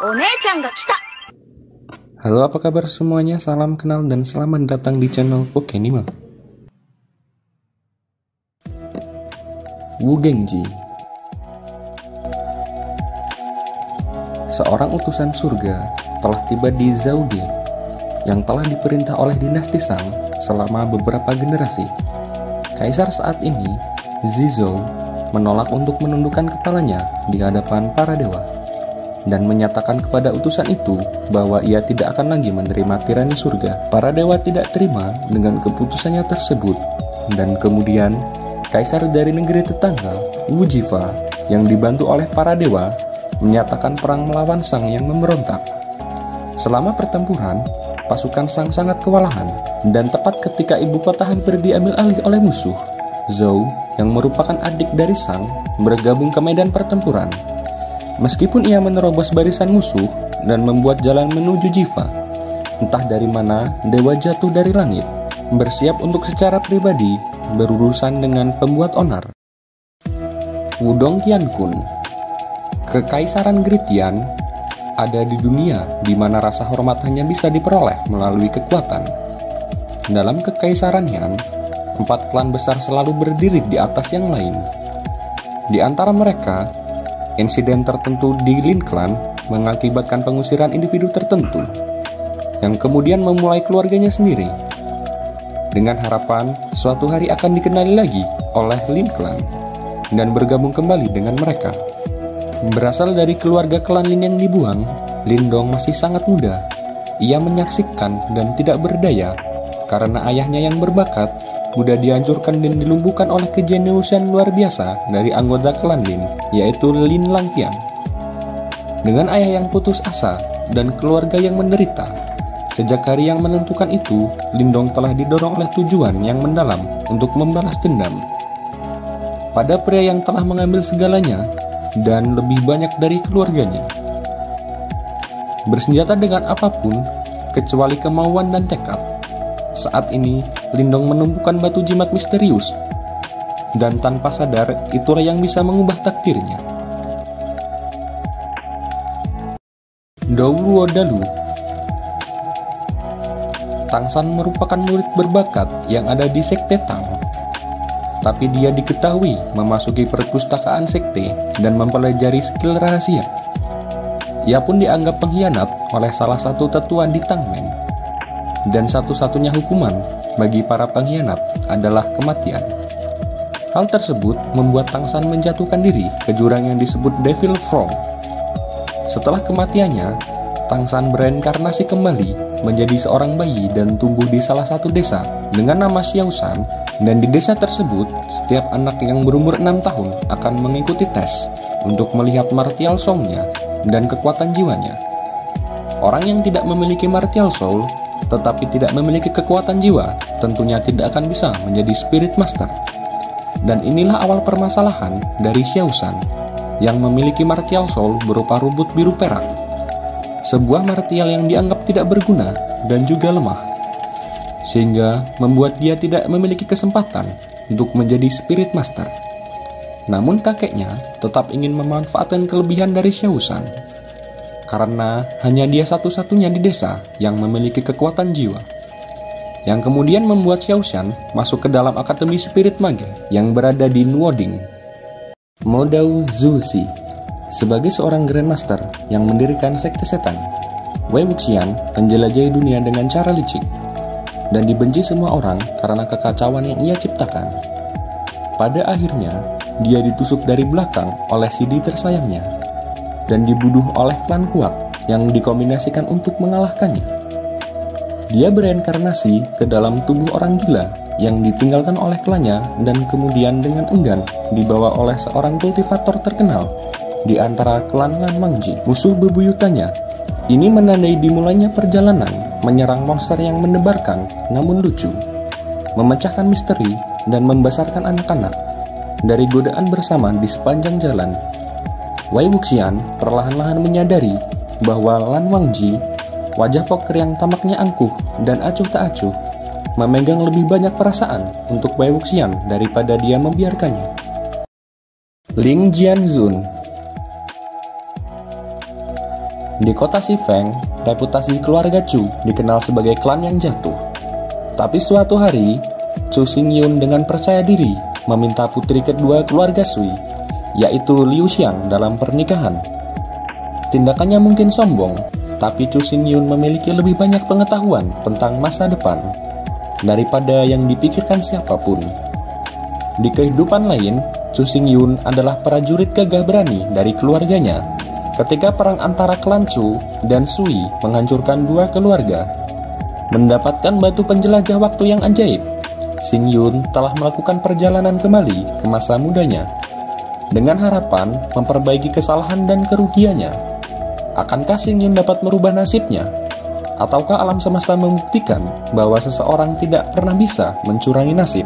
お姉ちゃんが来た。 Halo, apa kabar semuanya? Salam kenal dan selamat datang di channel Pokénima. Wu Gengji, seorang utusan surga, telah tiba di Zhouge yang telah diperintah oleh dinasti Shang selama beberapa generasi. Kaisar saat ini, Zizou, menolak untuk menundukkan kepalanya di hadapan para dewa dan menyatakan kepada utusan itu bahwa ia tidak akan lagi menerima tirani surga. Para dewa tidak terima dengan keputusannya tersebut, dan kemudian kaisar dari negeri tetangga, Wu Jifa, yang dibantu oleh para dewa, menyatakan perang melawan Shang yang memberontak. Selama pertempuran, pasukan Shang sangat kewalahan, dan tepat ketika ibu kota hampir diambil alih oleh musuh, Zhou, yang merupakan adik dari Shang, bergabung ke medan pertempuran. Meskipun ia menerobos barisan musuh dan membuat jalan menuju Jifa, entah dari mana dewa jatuh dari langit, bersiap untuk secara pribadi berurusan dengan pembuat onar. Wudong Qiankun, Kekaisaran Gritian, ada di dunia di mana rasa hormat hanya bisa diperoleh melalui kekuatan. Dalam Kekaisaran Han, 4 klan besar selalu berdiri di atas yang lain. Di antara mereka, insiden tertentu di Lin Clan mengakibatkan pengusiran individu tertentu yang kemudian memulai keluarganya sendiri, dengan harapan suatu hari akan dikenali lagi oleh Lin Clan dan bergabung kembali dengan mereka. Berasal dari keluarga klan Lin yang dibuang, Lindong masih sangat muda. Ia menyaksikan dan tidak berdaya karena ayahnya yang berbakat mudah dihancurkan dan dilumpuhkan oleh kejeniusan luar biasa dari anggota klan Lin, yaitu Lin Langtian. Dengan ayah yang putus asa dan keluarga yang menderita, sejak hari yang menentukan itu, Lindong telah didorong oleh tujuan yang mendalam untuk membalas dendam pada pria yang telah mengambil segalanya dan lebih banyak dari keluarganya. Bersenjata dengan apapun kecuali kemauan dan tekad, saat ini Lindong menumpukan batu jimat misterius, dan tanpa sadar itulah yang bisa mengubah takdirnya. Douluo Dalu, Tang San merupakan murid berbakat yang ada di Sekte Tang, tapi dia diketahui memasuki perpustakaan sekte dan mempelajari skill rahasia. Ia pun dianggap pengkhianat oleh salah satu tetua di Tangmen, dan satu-satunya hukuman bagi para pengkhianat adalah kematian. Hal tersebut membuat Tang San menjatuhkan diri ke jurang yang disebut Devil From. Setelah kematiannya, Tang San bereinkarnasi kembali menjadi seorang bayi dan tumbuh di salah satu desa dengan nama Xiaoshan, dan di desa tersebut setiap anak yang berumur 6 tahun akan mengikuti tes untuk melihat martial soul-nya dan kekuatan jiwanya. Orang yang tidak memiliki martial soul tetapi tidak memiliki kekuatan jiwa tentunya tidak akan bisa menjadi spirit master. Dan inilah awal permasalahan dari Xiaoshan yang memiliki martial soul berupa rubut biru perak, sebuah martial yang dianggap tidak berguna dan juga lemah, sehingga membuat dia tidak memiliki kesempatan untuk menjadi spirit master. Namun kakeknya tetap ingin memanfaatkan kelebihan dari Xiaoshan, karena hanya dia satu-satunya di desa yang memiliki kekuatan jiwa, yang kemudian membuat Xiaoshan masuk ke dalam Akademi Spirit Mage yang berada di Nuoding. Modao Zuxi, sebagai seorang Grandmaster yang mendirikan Sekte Setan, Wei Wuxian menjelajahi dunia dengan cara licik dan dibenci semua orang karena kekacauan yang ia ciptakan. Pada akhirnya, dia ditusuk dari belakang oleh Sidi tersayangnya dan dibunuh oleh klan kuat yang dikombinasikan untuk mengalahkannya. Dia bereinkarnasi ke dalam tubuh orang gila yang ditinggalkan oleh klannya dan kemudian dengan enggan dibawa oleh seorang kultivator terkenal di antara klan Lan Mangji, musuh bebuyutannya. Ini menandai dimulainya perjalanan menyerang monster yang mendebarkan namun lucu, memecahkan misteri dan membesarkan anak-anak dari godaan bersama di sepanjang jalan. Wei Wuxian perlahan-lahan menyadari bahwa Lan Wangji, wajah poker yang tampaknya angkuh dan acuh tak acuh, memegang lebih banyak perasaan untuk Wei Wuxian daripada dia membiarkannya. Ling Jianzun, Di kota Shifeng, reputasi keluarga Chu dikenal sebagai klan yang jatuh. Tapi suatu hari, Chu Xingyun dengan percaya diri meminta putri kedua keluarga Sui, yaitu Liu Xiang, dalam pernikahan. Tindakannya mungkin sombong, tapi Chu Xingyun memiliki lebih banyak pengetahuan tentang masa depan daripada yang dipikirkan siapapun. Di kehidupan lain, Chu Xingyun adalah prajurit gagah berani dari keluarganya ketika perang antara klan Chu dan Sui menghancurkan dua keluarga. Mendapatkan batu penjelajah waktu yang ajaib, Xingyun telah melakukan perjalanan kembali ke masa mudanya dengan harapan memperbaiki kesalahan dan kerugiannya. Akankah Xingyun dapat merubah nasibnya? Ataukah alam semesta membuktikan bahwa seseorang tidak pernah bisa mencurangi nasib?